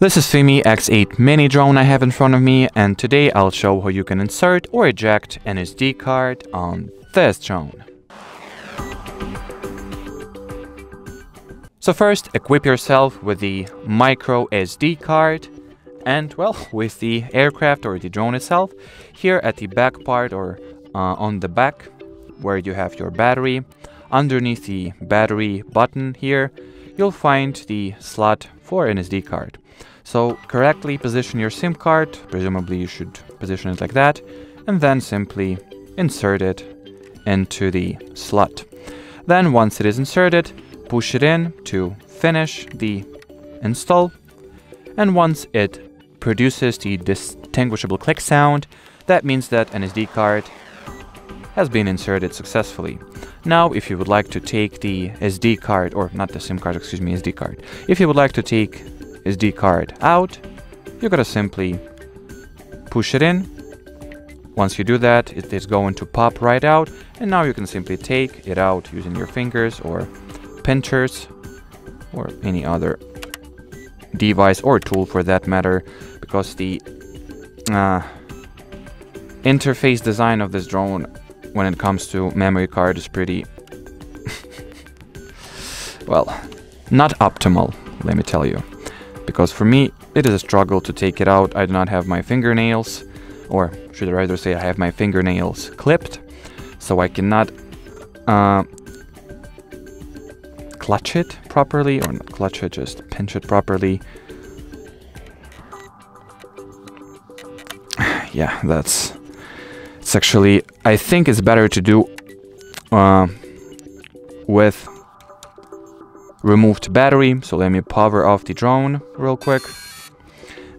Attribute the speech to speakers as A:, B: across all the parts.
A: This is FIMI X8 Mini drone I have in front of me, and today I'll show how you can insert or eject an SD card on this drone. So first, equip yourself with the micro SD card and, well, with the aircraft or the drone itself. Here at the back part or on the back where you have your battery, underneath the battery button here, you'll find the slot for an SD card. So correctly position your SIM card, presumably you should position it like that, and then simply insert it into the slot. Then once it is inserted, push it in to finish the install, and once it produces the distinguishable click sound, that means that an SD card has been inserted successfully. Now, if you would like to take the SD card, or not the SIM card, excuse me, SD card. If you would like to take SD card out, you gotta simply push it in. Once you do that, it is going to pop right out, and now you can simply take it out using your fingers or pinchers or any other device or tool for that matter, because the interface design of this drone when it comes to memory card is pretty well, not optimal, let me tell you. Because for me, it is a struggle to take it out. I do not have my fingernails, or should I rather say I have my fingernails clipped, so I cannot clutch it properly, or not clutch it, just pinch it properly. Yeah, it's actually, I think it's better to do with removed battery. So let me power off the drone real quick.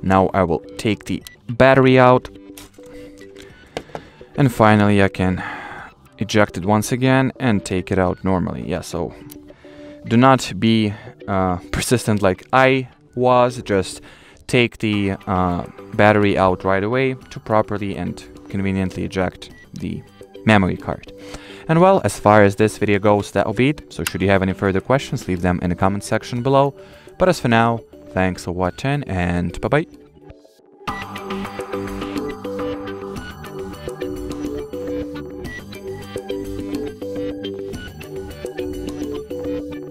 A: Now I will take the battery out, and finally I can eject it once again and take it out normally. Yeah, so do not be persistent like I was. Just take the battery out right away to properly and conveniently eject the memory card. And well, as far as this video goes, that'll be it. So should you have any further questions, leave them in the comment section below. But as for now, thanks for watching and bye-bye.